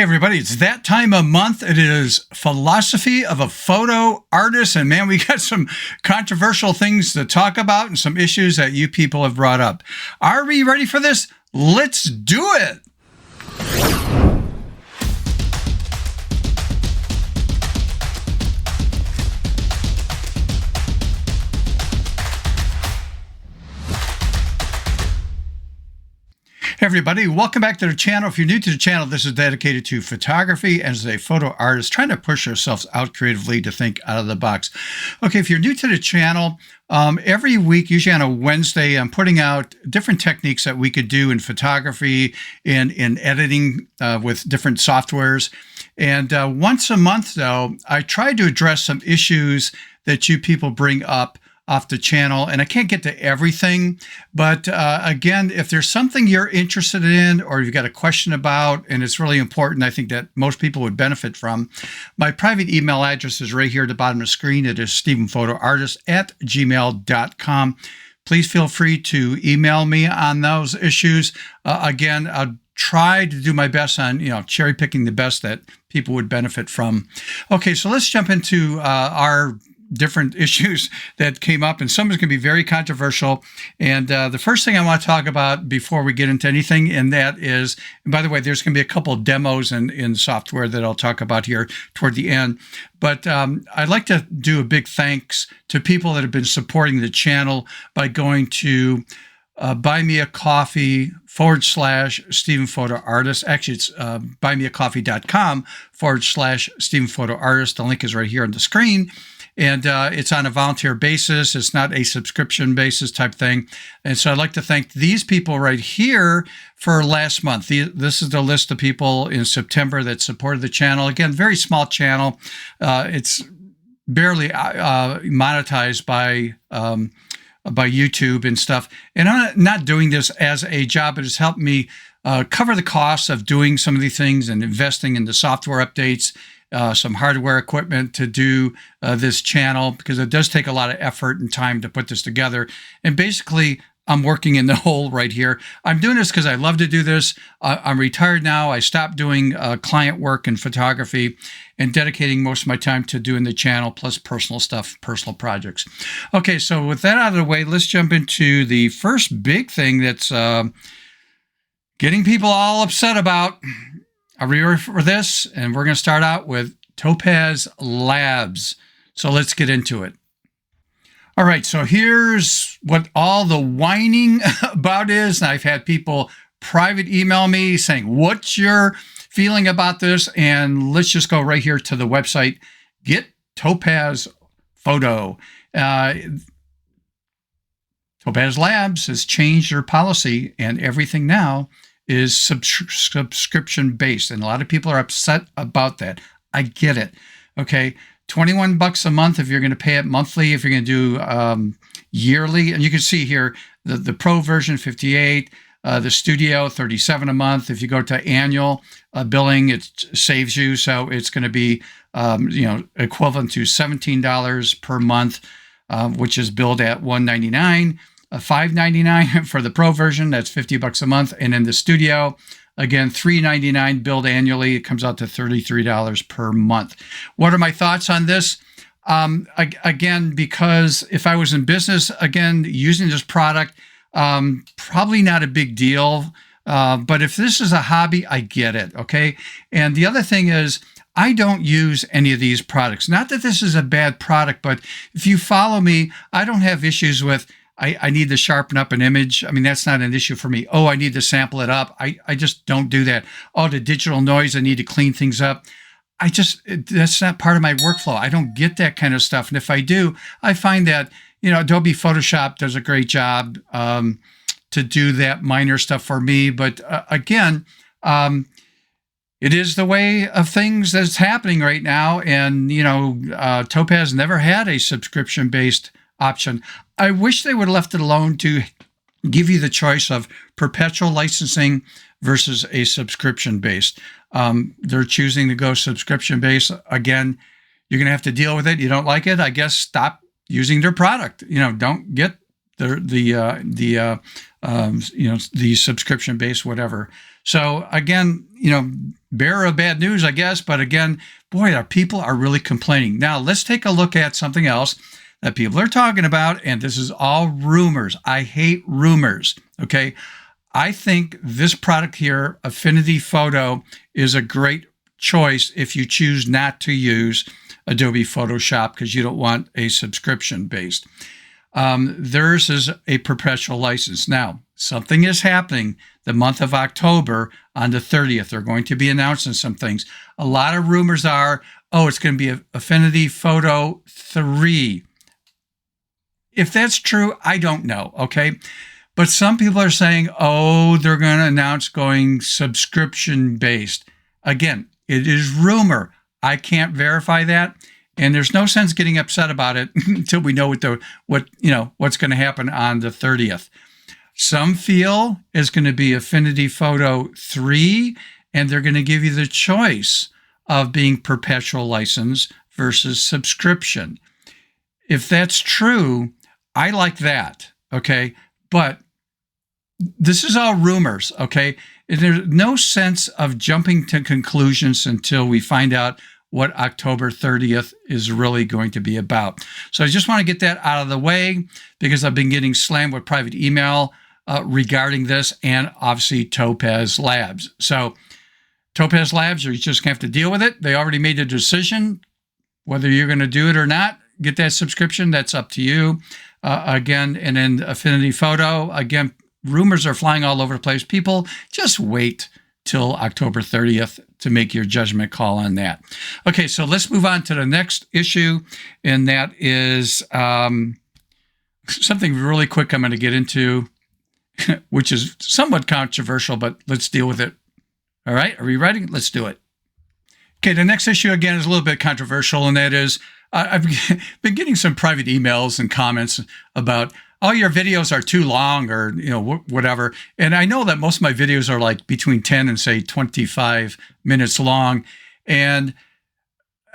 Hey, everybody, it's that time of month. It is Philosophy of a Photo Artist. And man, we got some controversial things to talk about and some issues that you people have brought up. Are we ready for this? Let's do it. Hey everybody, welcome back to the channel. If you're new to the channel, this is dedicated to photography as a photo artist, trying to push ourselves out creatively to think out of the box. Okay, if you're new to the channel, every week, usually on a Wednesday, I'm putting out different techniques that we could do in photography and in editing with different softwares. And once a month, though, I try to address some issues that you people bring up off the channel, and I can't get to everything, but again, if there's something you're interested in or you've got a question about and it's really important, I think that most people would benefit from, my private email address is right here at the bottom of the screen. It is stephenphotoartist@gmail.com. Please feel free to email me on those issues. Again, I'll try to do my best on cherry picking the best that people would benefit from. Okay, so let's jump into our different issues that came up, and some is going to be very controversial. And the first thing I want to talk about before we get into anything, and that is, and by the way, there's going to be a couple of demos in software that I'll talk about here toward the end. But I'd like to do a big thanks to people that have been supporting the channel by going to buymeacoffee.com/Stephen Photo Artist. Actually, it's buymeacoffee.com/Stephen Photo Artist. The link is right here on the screen. And it's on a volunteer basis. It's not a subscription basis type thing. And so I'd like to thank these people right here for last month. This is the list of people in September that supported the channel. Again, very small channel. It's barely monetized by YouTube and stuff. And I'm not doing this as a job. It has helped me cover the costs of doing some of these things and investing in the software updates, some hardware equipment to do this channel, because it does take a lot of effort and time to put this together. And basically, I'm working in the hole right here. I'm doing this because I love to do this. I'm retired now. I stopped doing client work and photography and dedicating most of my time to doing the channel, plus personal stuff, personal projects. Okay, so with that out of the way, let's jump into the first big thing that's getting people all upset about. Are we ready for this? And we're going to start out with Topaz Labs. So let's get into it. All right, so here's what all the whining about is. And I've had people private email me saying, what's your feeling about this? And let's just go right here to the website, Get Topaz Photo. Topaz Labs has changed their policy, and everything now is subscription based, and a lot of people are upset about that. I get it. Okay, $21 a month if you're going to pay it monthly. If you're going to do yearly, and you can see here the Pro version 58, the Studio 37 a month. If you go to annual billing, it saves you, so it's going to be equivalent to $17 per month, which is billed at $199. $5.99 for the Pro version. That's $50 a month. And in the Studio, again, $3.99 billed annually. It comes out to $33 per month. What are my thoughts on this? Again, because if I was in business, again, using this product, probably not a big deal. But if this is a hobby, I get it. Okay. And the other thing is, I don't use any of these products. Not that this is a bad product, but if you follow me, I don't have issues with I need to sharpen up an image. I mean, that's not an issue for me. Oh, I need to sample it up. I just don't do that. Oh, the digital noise, I need to clean things up. That's not part of my workflow. I don't get that kind of stuff. And if I do, I find that, Adobe Photoshop does a great job to do that minor stuff for me. But again, it is the way of things that's happening right now. And, Topaz never had a subscription-based option. I wish they would have left it alone to give you the choice of perpetual licensing versus a subscription-based. They're choosing to go subscription-based. Again, you're going to have to deal with it. You don't like it, I guess stop using their product. Don't get the subscription-based whatever. So again, bearer of bad news, I guess. But again, boy, our people are really complaining. Now let's take a look at something else that people are talking about. And this is all rumors. I hate rumors. Okay. I think this product here, Affinity Photo, is a great choice if you choose not to use Adobe Photoshop because you don't want a subscription based. Theirs is a perpetual license. Now, something is happening the month of October on the 30th. They're going to be announcing some things. A lot of rumors are, it's going to be Affinity Photo 3. If that's true, I don't know, okay? But some people are saying, they're going to announce going subscription-based. Again, it is rumor. I can't verify that. And there's no sense getting upset about it until we know what's going to happen on the 30th. Some feel it's going to be Affinity Photo 3, and they're going to give you the choice of being perpetual license versus subscription. If that's true, I like that, okay? But this is all rumors, okay? There's no sense of jumping to conclusions until we find out what October 30th is really going to be about. So I just want to get that out of the way because I've been getting slammed with private email regarding this, and obviously Topaz Labs. So Topaz Labs, you're just going to have to deal with it. They already made a decision whether you're going to do it or not. Get that subscription, that's up to you. Again, and then Affinity Photo, again, rumors are flying all over the place. People, just wait till October 30th to make your judgment call on that. Okay, so let's move on to the next issue, and that is something really quick I'm going to get into, which is somewhat controversial, but let's deal with it. All right, are we ready? Let's do it. Okay, the next issue, again, is a little bit controversial, and that is I've been getting some private emails and comments about, your videos are too long or, whatever. And I know that most of my videos are like between 10 and say 25 minutes long. And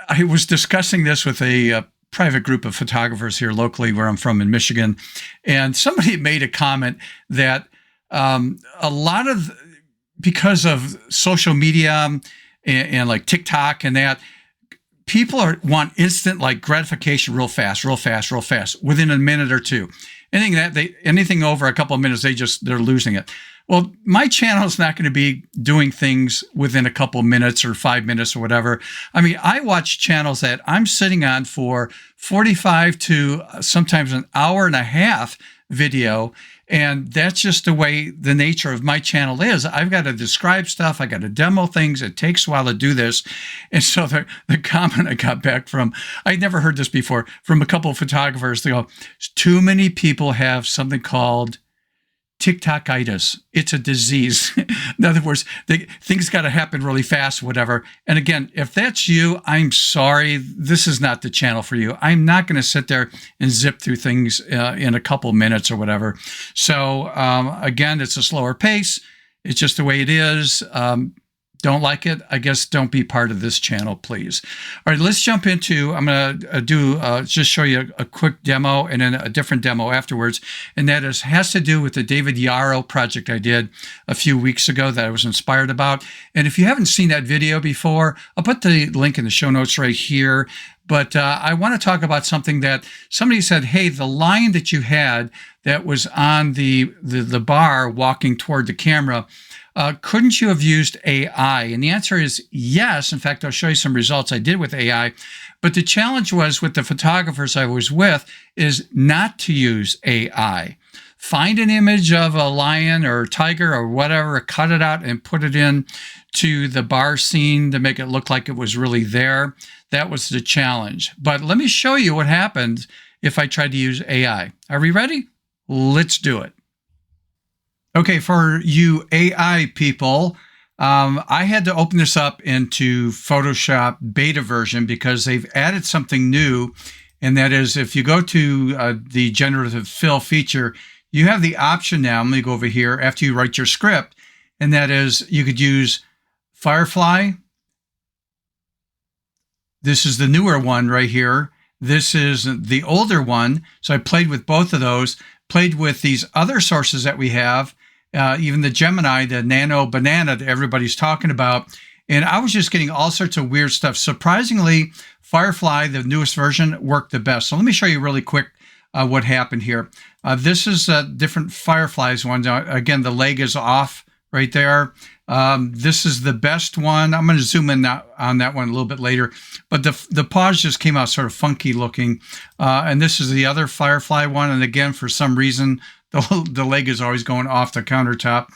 I was discussing this with a private group of photographers here locally where I'm from in Michigan. And somebody made a comment that a lot of, because of social media and like TikTok and that, people want instant like gratification real fast within a minute or two. Anything over a couple of minutes, they're losing it. Well, my channel is not going to be doing things within a couple of minutes or 5 minutes or whatever. I mean, I watch channels that I'm sitting on for 45 to sometimes an hour and a half video. And that's just the way the nature of my channel is. I've got to describe stuff. I got to demo things. It takes a while to do this. And so the comment I got back from, I'd never heard this before, from a couple of photographers, they go, too many people have something called TikTokitis. It's a disease. In other words, things got to happen really fast, whatever. And again, if that's you, I'm sorry. This is not the channel for you. I'm not going to sit there and zip through things in a couple minutes or whatever. So again, it's a slower pace. It's just the way it is. Don't like it, I guess don't be part of this channel, please. All right, let's jump into, I'm going to just show you a quick demo and then a different demo afterwards. And that has to do with the David Yarrow project I did a few weeks ago that I was inspired about. And if you haven't seen that video before, I'll put the link in the show notes right here. But I want to talk about something that somebody said, hey, the line that you had that was on the bar walking toward the camera, couldn't you have used AI? And the answer is yes. In fact, I'll show you some results I did with AI. But the challenge was with the photographers I was with is not to use AI. Find an image of a lion or tiger or whatever, cut it out and put it in to the bar scene to make it look like it was really there. That was the challenge. But let me show you what happened if I tried to use AI. Are we ready? Let's do it. Okay, for you AI people, I had to open this up into Photoshop beta version because they've added something new, and that is if you go to the generative fill feature, you have the option now, let me go over here, after you write your script, and that is you could use Firefly. This is the newer one right here. This is the older one, so I played with both of those, played with these other sources that we have, even the Gemini, the Nano Banana that everybody's talking about. And I was just getting all sorts of weird stuff. Surprisingly, Firefly, the newest version, worked the best. So let me show you really quick what happened here. This is different Fireflies ones. Again, the leg is off right there. This is the best one. I'm going to zoom in on that one a little bit later. But the paws just came out sort of funky looking. And this is the other Firefly one. And again, for some reason, the leg is always going off the countertop.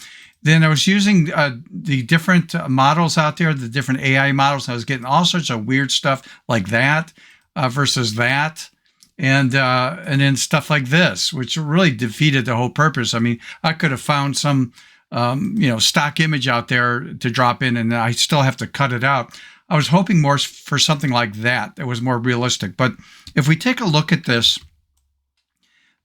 Then I was using the different models out there, the different AI models. I was getting all sorts of weird stuff like that versus that. And then stuff like this, which really defeated the whole purpose. I mean, I could have found some, stock image out there to drop in, and I still have to cut it out. I was hoping more for something like that was more realistic. But if we take a look at this,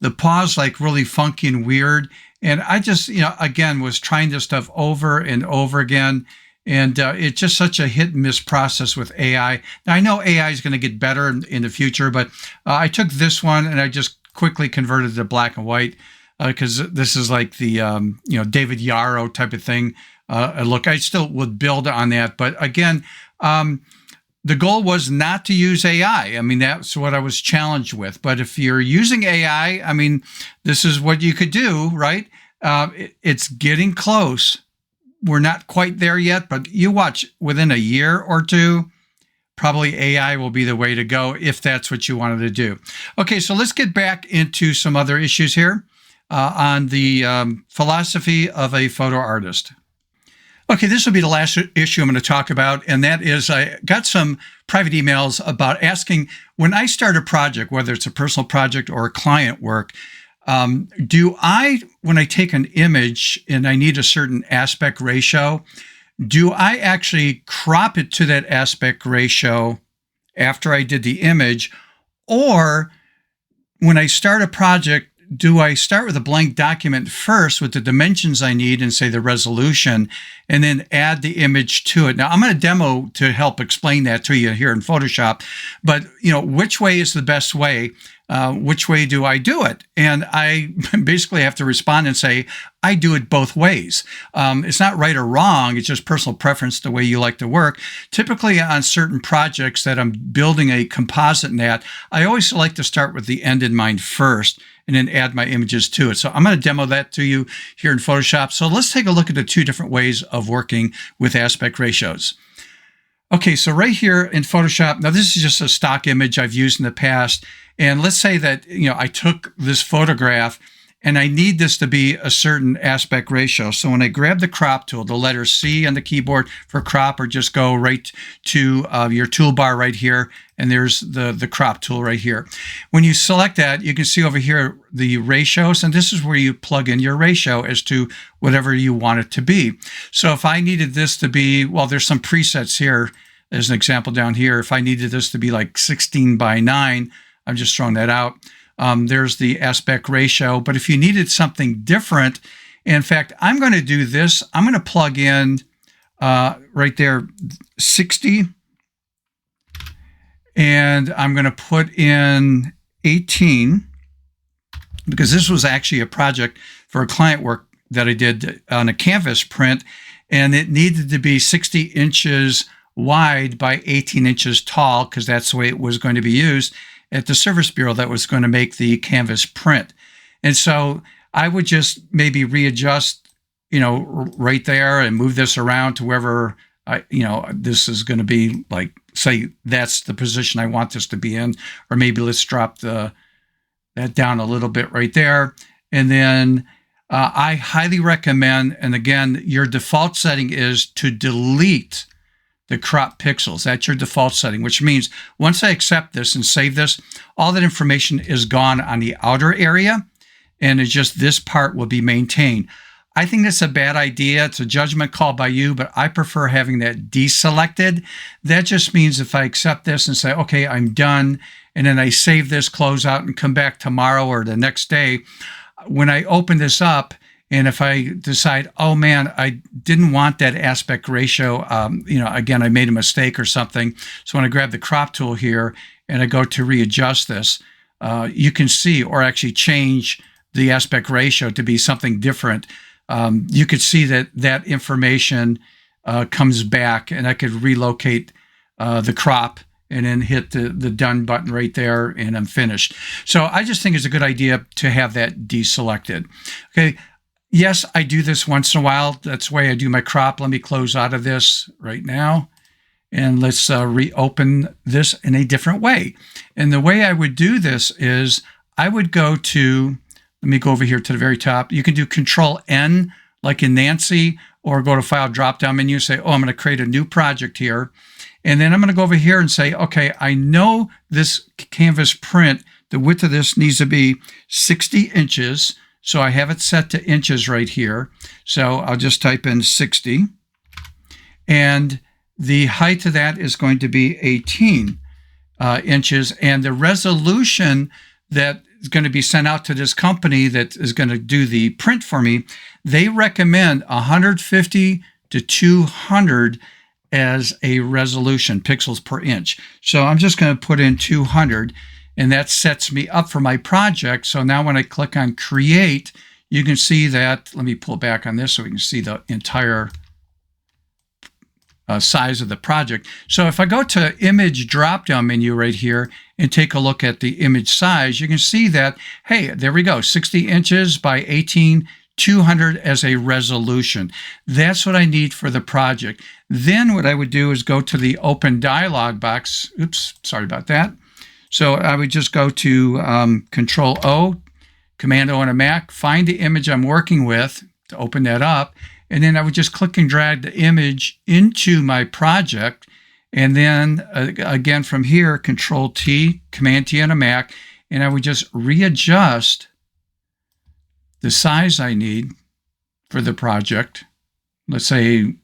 the paw's like really funky and weird. And I just, again, was trying this stuff over and over again. And it's just such a hit and miss process with AI. Now, I know AI is going to get better in the future, but I took this one and I just quickly converted it to black and white because this is like the, David Yarrow type of thing. Look, I still would build on that. But again, the goal was not to use AI. I mean, that's what I was challenged with. But if you're using AI, I mean, this is what you could do, right? It's getting close. We're not quite there yet, but you watch within a year or two, probably AI will be the way to go if that's what you wanted to do. Okay, so let's get back into some other issues here on the philosophy of a photo artist. Okay, this will be the last issue I'm going to talk about, and that is I got some private emails about asking, when I start a project, whether it's a personal project or a client work, when I take an image and I need a certain aspect ratio, do I actually crop it to that aspect ratio after I did the image? Or when I start a project, do I start with a blank document first with the dimensions I need and say the resolution, and then add the image to it? Now, I'm going to demo to help explain that to you here in Photoshop, but which way is the best way? Which way do I do it? And I basically have to respond and say, I do it both ways. It's not right or wrong. It's just personal preference, the way you like to work. Typically on certain projects that I'm building a composite net, I always like to start with the end in mind first and then add my images to it. So I'm going to demo that to you here in Photoshop. So let's take a look at the two different ways of working with aspect ratios. Okay, so right here in Photoshop, now this is just a stock image I've used in the past. And let's say that, I took this photograph and I need this to be a certain aspect ratio. So when I grab the crop tool, the letter C on the keyboard for crop, or just go right to your toolbar right here, and there's the crop tool right here. When you select that, you can see over here the ratios, and this is where you plug in your ratio as to whatever you want it to be. So if I needed this to be, well, there's some presets here. There's an example down here. If I needed this to be like 16:9, I'm just throwing that out. There's the aspect ratio. But if you needed something different, in fact, I'm going to do this. I'm going to plug in right there 60. And I'm going to put in 18, because this was actually a project for a client work that I did on a canvas print. And it needed to be 60 inches wide by 18 inches tall, because that's the way it was going to be used at the service bureau that was going to make the canvas print. And so I would just maybe readjust, right there and move this around to wherever this is going to be, like, say that's the position I want this to be in, or maybe let's drop that down a little bit right there. And then I highly recommend, and again, your default setting is to delete the crop pixels. That's your default setting, which means once I accept this and save this, all that information is gone on the outer area, and it's just this part will be maintained. I think that's a bad idea. It's a judgment call by you, but I prefer having that deselected. That just means if I accept this and say, okay, I'm done, and then I save this, close out, and come back tomorrow or the next day, when I open this up, and if I decide, oh man, I didn't want that aspect ratio, again, I made a mistake or something. So when I grab the crop tool here and I go to readjust this, you can see, or actually change the aspect ratio to be something different. you could see that information comes back, and I could relocate the crop and then hit the done button right there, and I'm finished. So I just think it's a good idea to have that deselected. Okay. Yes, I do this once in a while. That's the way I do my crop. Let me close out of this right now. And let's reopen this in a different way. And the way I would do this is I would go to, let me go over here to the very top. You can do Control N like in Nancy, or go to File drop-down menu, say, oh, I'm going to create a new project here. And then I'm going to go over here and say, okay, I know this canvas print, the width of this needs to be 60 inches. So I have it set to inches right here. So I'll just type in 60. And the height of that is going to be 18 inches. And the resolution that is going to be sent out to this company that is going to do the print for me, they recommend 150 to 200 as a resolution, pixels per inch. So I'm just going to put in 200, and that sets me up for my project. So now when I click on Create, you can see that, let me pull back on this so we can see the entire size of the project. So if I go to Image drop-down menu right here and take a look at the image size, you can see that, hey, there we go, 60 inches by 18, 200 as a resolution. That's what I need for the project. Then what I would do is go to the Open Dialog box. Oops, sorry about that. So I would just go to Control O, Command O on a Mac, find the image I'm working with to open that up, and then I would just click and drag the image into my project. And then again from here, Control T, Command T on a Mac, and I would just readjust the size I need for the project. Let's say,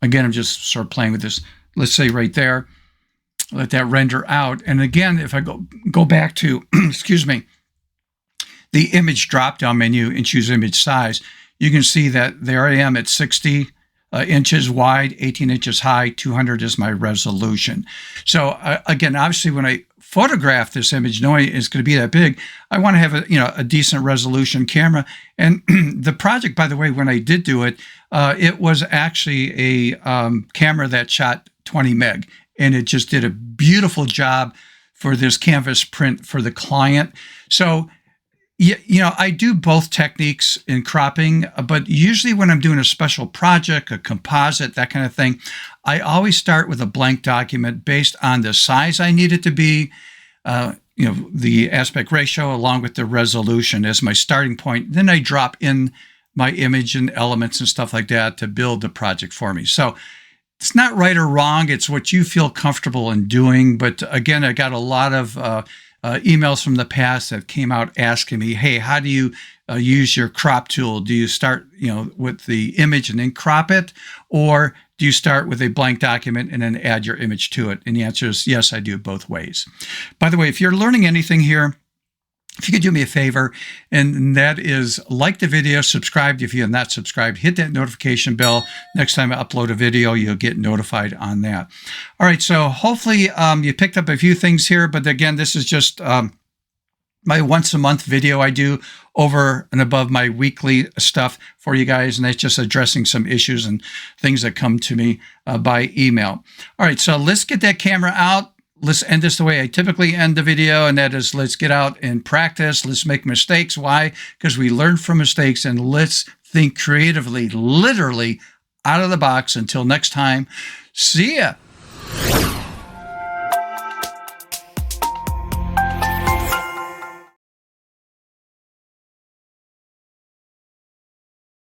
again, I'm just sort of playing with this. Let's say right there, let that render out. And again, if I go back to, excuse me, the image drop-down menu and choose image size, you can see that there I am at 60 inches wide, 18 inches high, 200 is my resolution. So again, obviously when I photograph this image, knowing it's going to be that big, I want to have a decent resolution camera. And the project, by the way, when I did do it, it was actually a camera that shot 20 meg, and it just did a beautiful job for this canvas print for the client. So I do both techniques in cropping, but usually when I'm doing a special project, a composite, that kind of thing, I always start with a blank document based on the size I need it to be, the aspect ratio along with the resolution as my starting point. Then I drop in my image and elements and stuff like that to build the project for me. So it's not right or wrong. It's what you feel comfortable in doing. But again, I got a lot of emails from the past that came out asking me, hey, how do you use your crop tool? Do you start, with the image and then crop it? Or do you start with a blank document and then add your image to it? And the answer is yes, I do both ways. By the way, if you're learning anything here, if you could do me a favor, and that is like the video, subscribe if you have not subscribed, hit that notification bell. Next time I upload a video, you'll get notified on that. All right, so hopefully you picked up a few things here, but again, this is just my once a month video I do over and above my weekly stuff for you guys, and that's just addressing some issues and things that come to me by email. All right, so let's get that camera out. Let's end this the way I typically end the video, and that is let's get out and practice. Let's make mistakes. Why? Because we learn from mistakes, and let's think creatively, literally out of the box. Until next time, see ya.